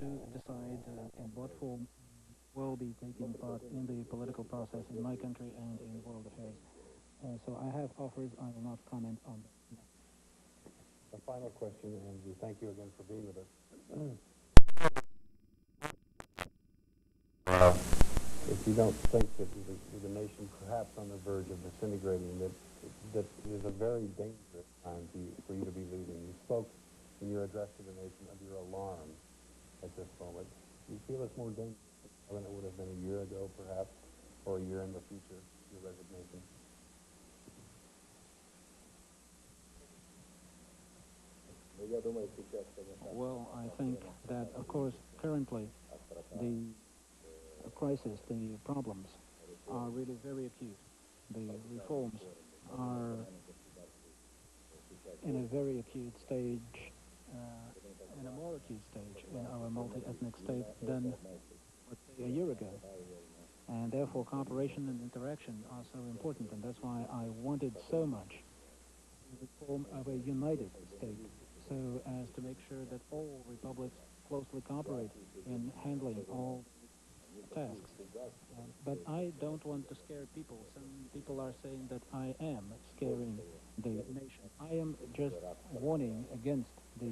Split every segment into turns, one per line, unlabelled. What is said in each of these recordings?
to decide in what form will be taking part in the political process in my country and in world affairs. So I have offers. I will not comment on them.
A final question, and we thank you again for being with us. If you don't think that the nation perhaps on the verge of disintegrating, that it is a very dangerous time for you to be leading. You spoke in your address to the nation of your alarm at this moment. Do you feel it's more dangerous than it would have been a year ago, perhaps, or a year in the future, your resignation?
Well, I think that, of course, currently the crisis, the problems are really very acute. The reforms are in a very acute stage, in a more acute stage in our multi-ethnic state than, let's say, a year ago. And therefore, cooperation and interaction are so important, and that's why I wanted so much to form of a united state, so as to make sure that all republics closely cooperate in handling all tasks. But I don't want to scare people. Some people are saying that I am scaring the nation. I am just warning against the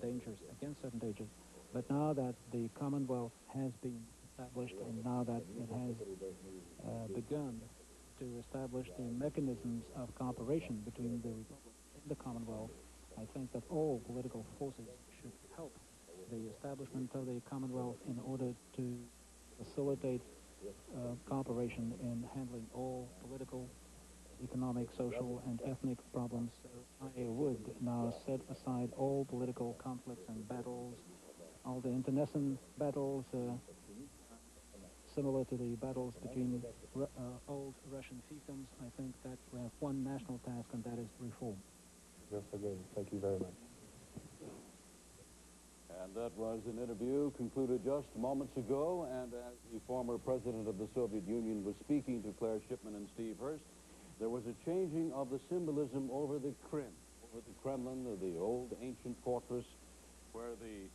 dangers, against certain dangers. But now that the Commonwealth has been established, and now that it has begun to establish the mechanisms of cooperation between the republics in the Commonwealth, I think that all political forces should help the establishment of the Commonwealth in order to facilitate cooperation in handling all political, economic, social, and ethnic problems. So I would now set aside all political conflicts and battles, all the internecine battles, similar to the battles between old Russian fiefdoms. I think that we have one national task, and that is reform.
Thank you very much.
And that was an interview concluded just moments ago, and as the former president of the Soviet Union was speaking to Claire Shipman and Steve Hurst, there was a changing of the symbolism over the Krim, over the Kremlin, the old ancient fortress, where the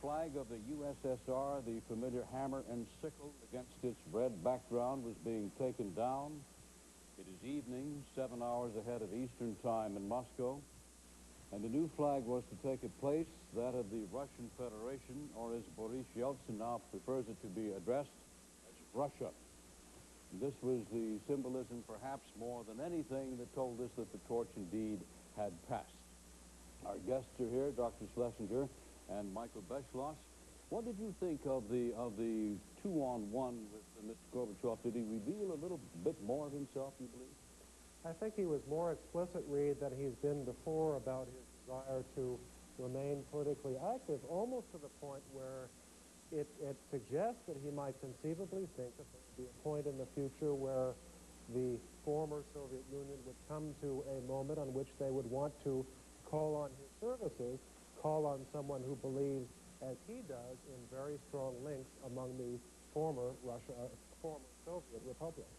flag of the USSR, the familiar hammer and sickle against its red background, was being taken down. It is evening, 7 hours ahead of Eastern Time in Moscow. And a new flag was to take its place, that of the Russian Federation, or as Boris Yeltsin now prefers it to be addressed, as Russia. And this was the symbolism, perhaps more than anything, that told us that the torch indeed had passed. Our guests are here, Dr. Schlesinger and Michael Beschloss. What did you think of the two-on-one with Mr. Gorbachev? Did he reveal a little bit more of himself, you believe?
I think he was more explicit, Reed, than he's been before about his desire to remain politically active, almost to the point where it suggests that he might conceivably think that there would be a point in the future where the former Soviet Union would come to a moment on which they would want to call on his services, call on someone who believes, as he does, in very strong links among the former Soviet republics.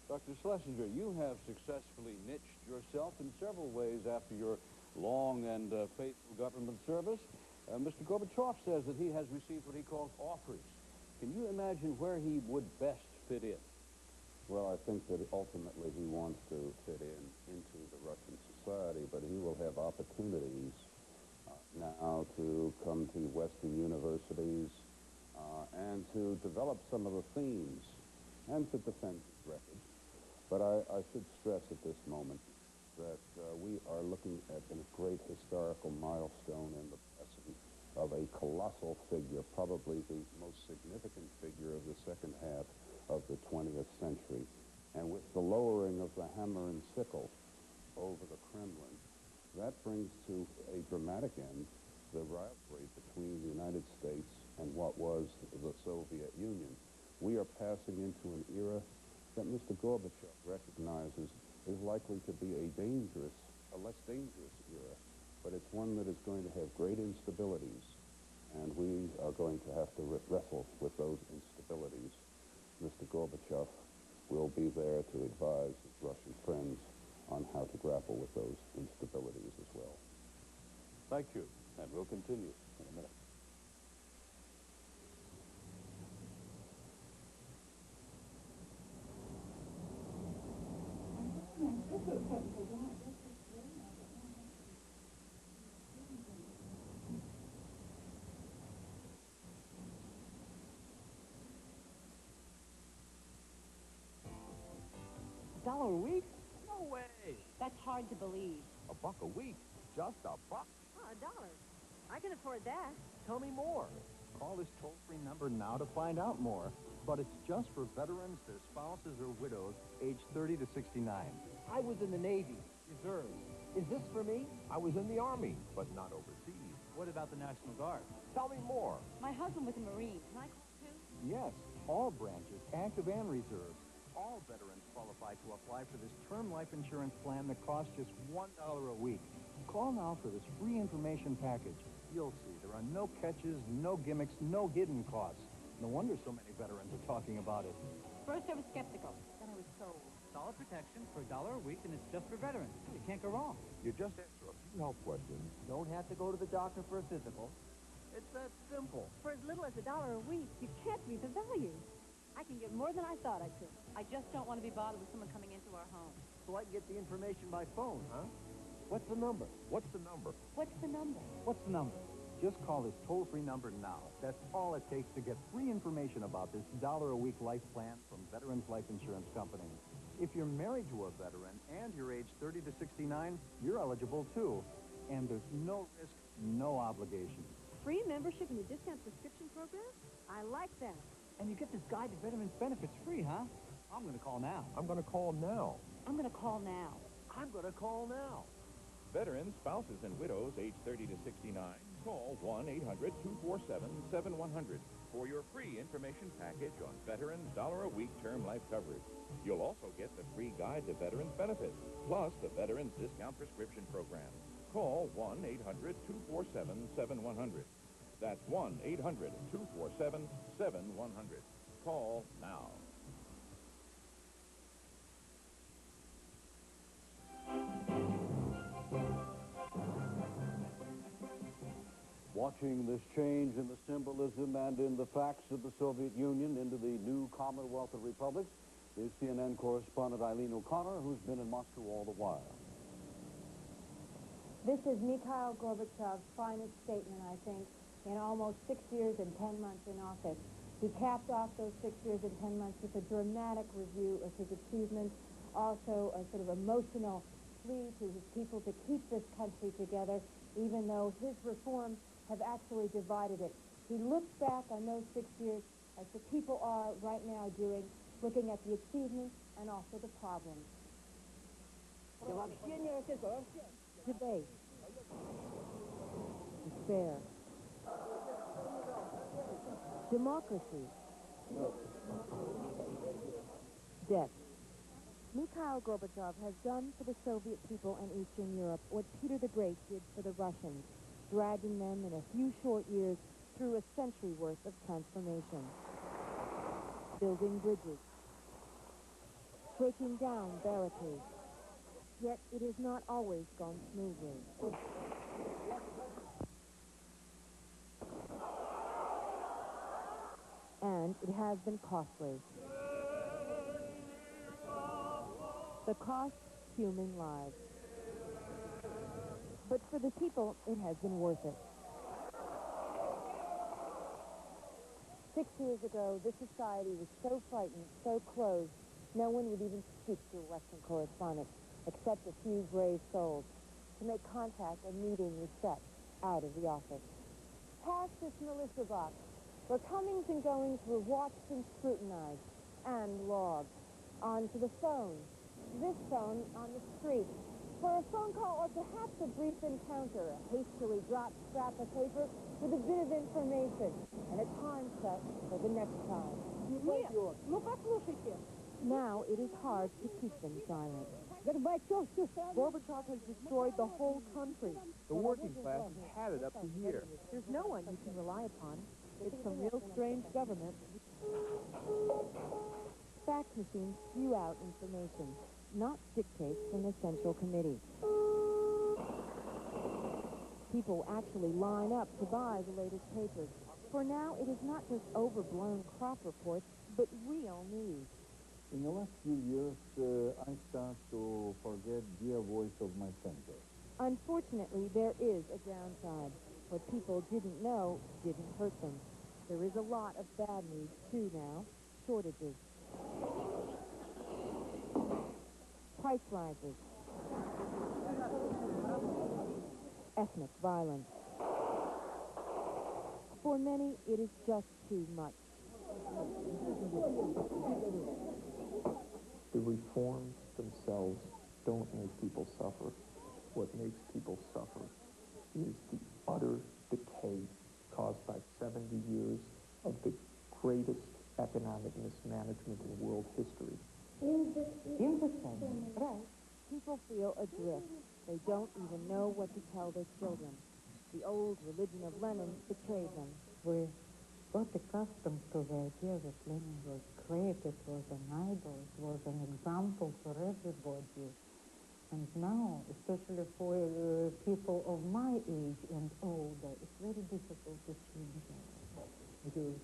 Dr. Schlesinger, you have successfully niched yourself in several ways after your long and faithful government service. Mr. Gorbachev says that he has received what he calls offers. Can you imagine where he would best fit in?
Well, I think that ultimately he wants to fit into the Russian society, but he will have opportunities now to come to Western universities and to develop some of the themes and to defend his record. But I should stress at this moment that we are looking at a great historical milestone in the passing of a colossal figure, probably the most significant figure of the second half of the 20th century. And with the lowering of the hammer and sickle over the Kremlin, that brings to a dramatic end the rivalry between the United States and what was the Soviet Union. We are passing into an era that Mr. Gorbachev recognizes is likely to be a less dangerous era, but it's one that is going to have great instabilities, and we are going to have to wrestle with those instabilities. Mr. Gorbachev will be there to advise his Russian friends on how to grapple with those instabilities as well.
Thank you, and we'll continue in a minute.
$1 a week? No way.
That's hard to believe.
$1 a week? Just $1?
Oh, $1. I can afford that.
Tell me more. Call this toll-free number now to find out more. But it's just for veterans, their spouses, or widows aged 30 to 69.
I was in the Navy, reserves. Is this for me?
I was in the Army, but not overseas.
What about the National Guard?
Tell me more.
My husband was a Marine. Can I call too?
Yes, all branches, active and reserves. All veterans qualify to apply for this term life insurance plan that costs just $1 a week. Call now for this free information package. You'll see there are no catches, no gimmicks, no hidden costs. No wonder so many veterans are talking about it.
First, I was skeptical. Then I was sold.
Solid protection for $1 a week, and it's just for veterans. You can't go wrong.
You just answer a few health questions.
Don't have to go to the doctor for a physical. It's that simple.
For as little as $1 a week, you can't beat the value. I can get more than I thought I could. I just don't want to be bothered with someone coming into our home.
So I can get the information by phone, huh? What's the number?
What's the number?
What's the number?
What's the number?
Just call this toll-free number now. That's all it takes to get free information about this $1 a week life plan from Veterans Life Insurance Company. If you're married to a veteran and you're aged 30 to 69, you're eligible too. And there's no risk, no obligation.
Free membership in the discount prescription program? I like that.
And you get this guide to veterans benefits free, huh? I'm going to call now.
I'm going to call now.
I'm going to call now.
I'm going to call now.
Veterans, spouses, and widows aged 30 to 69, call 1-800-247-7100 for your free information package on Veterans $1 a week term life coverage. You'll also get the free guide to veterans benefits, plus the Veterans Discount Prescription Program. Call 1-800-247-7100. That's 1-800-247-7100. Call now.
Watching this change in the symbolism and in the facts of the Soviet Union into the new Commonwealth of Republics is CNN correspondent Eileen O'Connor, who's been in Moscow all the while.
This is Mikhail Gorbachev's finest statement, I think, in almost 6 years and 10 months in office. He capped off those 6 years and 10 months with a dramatic review of his achievements, also a sort of emotional plea to his people to keep this country together, even though his reforms have actually divided it. He looks back on those 6 years as the people are right now doing, looking at the achievements and also the problems. Debate. Despair. Democracy. Death. Mikhail Gorbachev has done for the Soviet people in Eastern Europe what Peter the Great did for the Russians, dragging them in a few short years through a century worth of transformation. Building bridges. Taking down barricades. Yet it has not always gone smoothly. And it has been costly. The cost, human lives. But for the people, it has been worth it. 6 years ago, this society was so frightened, so closed, no one would even speak to a Western correspondent, except a few brave souls. To make contact, a meeting was set out of the office. Past this militia box, where comings and goings were watched and scrutinized, and logged. Onto the phone. This phone on the street. For a phone call or perhaps a brief encounter, a hastily dropped scrap of paper with a bit of information, and a time set for the next time. Now it is hard to keep them silent. Gorbachev has destroyed the whole country.
The working class has had it up to here.
There's no one you can rely upon. It's some real strange government. Fax machines spew out information, not dictates from the Central Committee. People actually line up to buy the latest papers. For now, it is not just overblown crop reports, but real news.
In the last few years, I start to forget the voice of my center.
Unfortunately, there is a downside. What people didn't know didn't hurt them. There is a lot of bad news, too, now. Shortages. price rises, ethnic violence. For many, it is just too much.
The reforms themselves don't make people suffer. What makes people suffer is the utter decay caused by 70 years of the greatest economic mismanagement in world history.
Right. People feel adrift. They don't even know what to tell their children. The old religion of Lenin betrayed them.
We got accustomed to the idea that Lenin was great, it was an idol, it was an example for everybody. And now, especially for people of my age and older, it's very difficult to change views.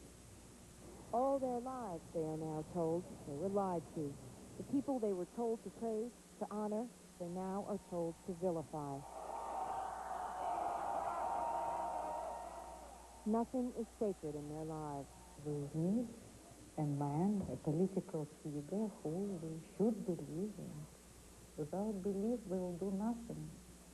All their lives, they are now told, they were lied to. The people they were told to praise, to honor, they now are told to vilify. Nothing is sacred in their lives.
We need a man, a political figure who we should believe in. Without belief, we will do nothing.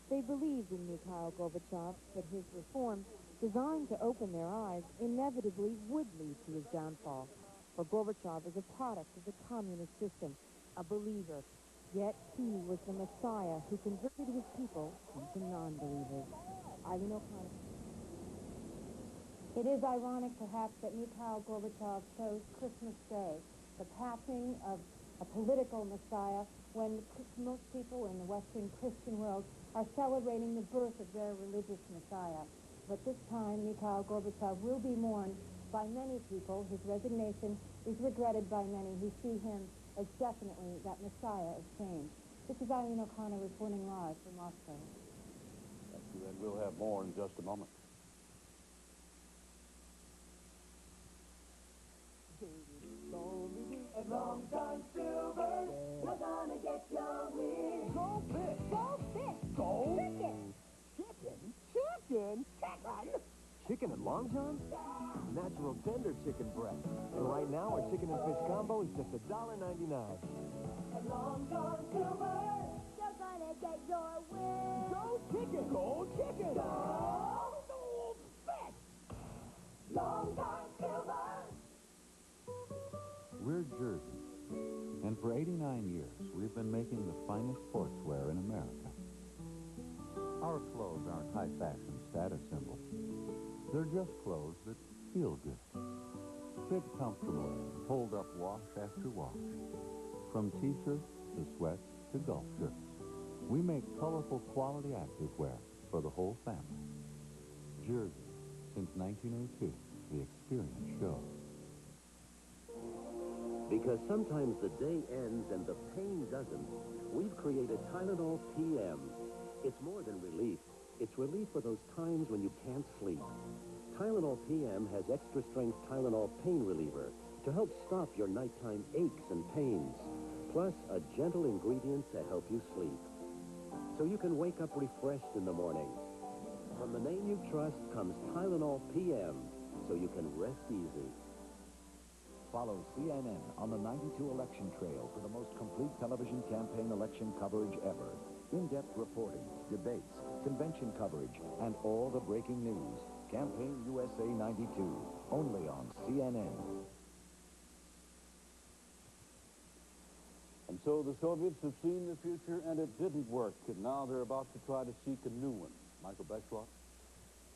They believed in Mikhail Gorbachev, but his reforms, designed to open their eyes, inevitably would lead to his downfall. For Gorbachev is a product of the communist system, a believer. Yet he was the Messiah who converted his people into non-believers. Eileen O'Connor.
It is ironic, perhaps, that Mikhail Gorbachev chose Christmas Day, the passing of a political Messiah, when most people in the Western Christian world are celebrating the birth of their religious Messiah. But this time, Mikhail Gorbachev will be mourned by many people. His resignation is regretted by many who see him as definitely that Messiah of change. This is Eileen O'Connor reporting live from Moscow.
Thank you, and we'll have more in just a moment.
Long John Silver, you're gonna get your wish. Go fish. Go fish. Go chicken. Chicken? Chicken? Chicken?
Chicken at Long John's? Natural tender chicken breast. And right now, our chicken and fish combo is just $1.99.
At Long John Silver, you're gonna get your wish.
Go chicken. Go chicken.
Go fish. Long John Silver.
We're Jersey, and for 89 years, we've been making the finest sportswear in America. Our clothes aren't high-fashion status symbols. They're just clothes that feel good. Fit comfortably, hold up wash after wash. From T-shirts to sweats to golf shirts, we make colorful quality activewear for the whole family. Jersey, since 1902, the experience shows.
Because sometimes the day ends and the pain doesn't, we've created Tylenol PM. It's more than relief. It's relief for those times when you can't sleep. Tylenol PM has extra-strength Tylenol pain reliever to help stop your nighttime aches and pains, plus a gentle ingredient to help you sleep. So you can wake up refreshed in the morning. From the name you trust comes Tylenol PM, so you can rest easy.
Follow CNN on the 92 election trail for the most complete television campaign election coverage ever. In-depth reporting, debates, convention coverage, and all the breaking news. Campaign USA 92, only on CNN.
And so the Soviets have seen the future, and it didn't work, and now they're about to try to seek a new one. Michael Beschloss?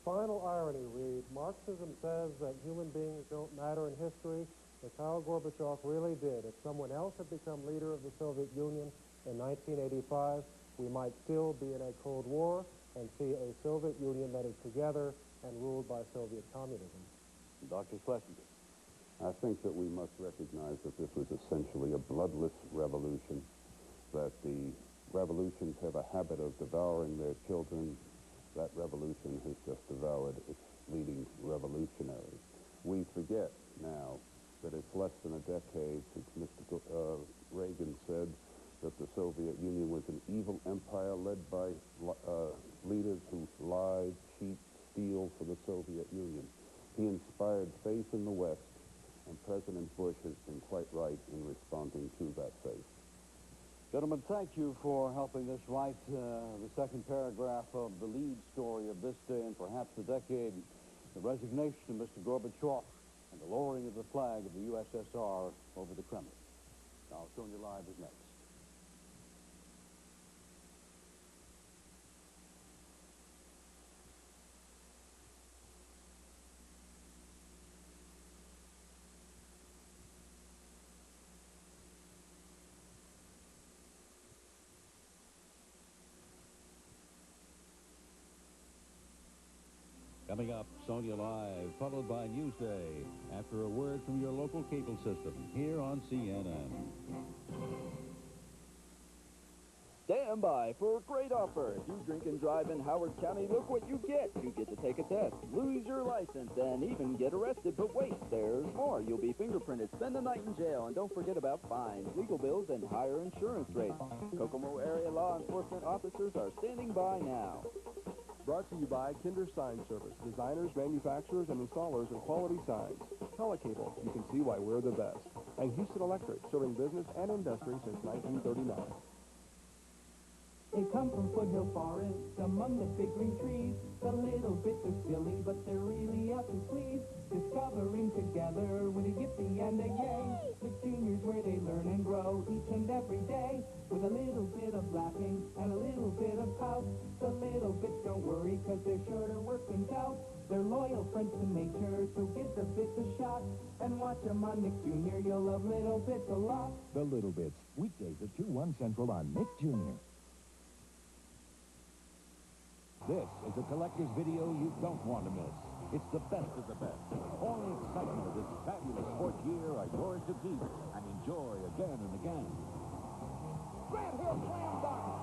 Final irony, Reed. Marxism says that human beings don't matter in history. Mikhail Gorbachev really did. If someone else had become leader of the Soviet Union in 1985, we might still be in a Cold War and see a Soviet Union that is together and ruled by Soviet communism.
Dr. Schlesinger.
I think that we must recognize that this was essentially a bloodless revolution, that the revolutions have a habit of devouring their children. That revolution has just devoured its leading revolutionaries. We forget now that it's less than a decade since Mr. Reagan said that the Soviet Union was an evil empire led by leaders who lied, cheat, steal for the Soviet Union. He inspired faith in the West, and President Bush has been quite right in responding to that faith.
Gentlemen, thank you for helping us write the second paragraph of the lead story of this day and perhaps the decade, the resignation of Mr. Gorbachev and the lowering of the flag of the USSR over the Kremlin. Now, Showing You Live is next.
Coming up, Sonia Live, followed by Newsday, after a word from your local cable system, here on CNN.
Stand by for a great offer. If you drink and drive in Howard County, look what you get. You get to take a test, lose your license, and even get arrested. But wait, there's more. You'll be fingerprinted, spend the night in jail, and don't forget about fines, legal bills, and higher insurance rates. Kokomo area law enforcement officers are standing by now.
Brought to you by Kinder Sign Service, designers, manufacturers, and installers of quality signs. Telecable, you can see why we're the best. And Houston Electric, serving business and industry since 1939.
They come from Foothill Forest, among the big green trees. The little bits are silly, but they're really out to please. Discovering together with a yippee and a yay. The juniors where they learn and grow each and every day. With a little bit of laughing and a little bit of pout. The little bits don't worry, cause they're sure to work things out. They're loyal friends to nature, so give the bits a shot. And watch them on Nick Jr., you'll love Little Bits a lot.
The Little Bits, weekdays at 2/1 Central on Nick Jr.
This is a collector's video you don't want to miss. It's the best of the best. All the excitement of this fabulous sports year are yours to keep and enjoy again and again.
Grant Hill slam dunk.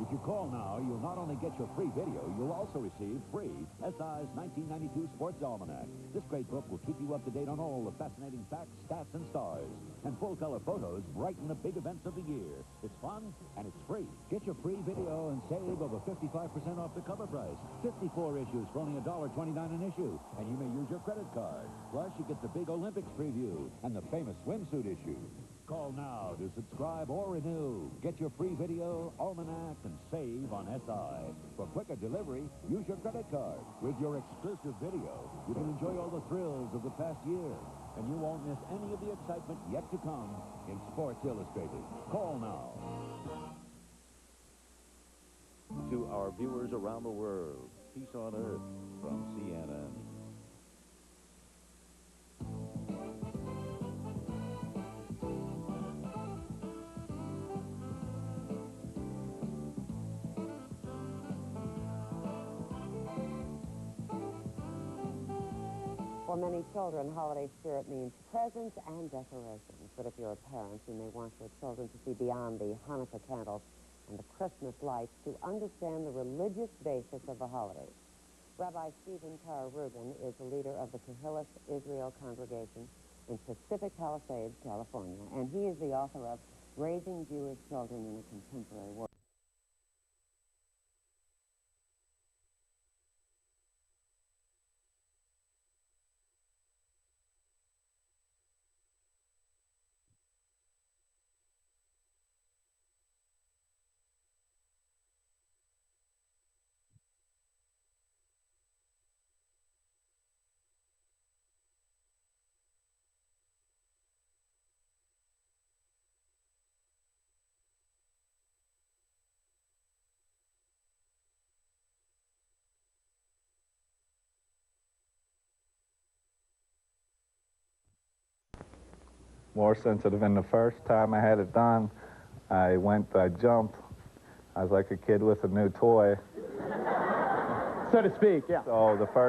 If you call now, you'll not only get your free video, you'll also receive free SI's 1992 Sports Almanac. This great book will keep you up to date on all the fascinating facts, stats, and stars. And full-color photos brighten the big events of the year. It's fun, and it's free. Get your free video and save over 55% off the cover price. 54 issues for only $1.29 an issue. And you may use your credit card. Plus, you get the big Olympics preview and the famous swimsuit issue. Call now to subscribe or renew. Get your free video, almanac, and save on SI. For quicker delivery, use your credit card. With your exclusive video, you can enjoy all the thrills of the past year. And you won't miss any of the excitement yet to come in Sports Illustrated. Call now.
To our viewers around the world, peace on earth from CNN.
For many children, holiday spirit means presents and decorations. But if you're a parent, you may want your children to see beyond the Hanukkah candles and the Christmas lights to understand the religious basis of the holidays. Rabbi Stephen Carr Rubin is the leader of the Kehillas Israel congregation in Pacific Palisades, California, and he is the author of Raising Jewish Children in a Contemporary World.
More sensitive. And the first time I had it done, I jumped. I was like a kid with a new toy.
So to speak, yeah.
So the first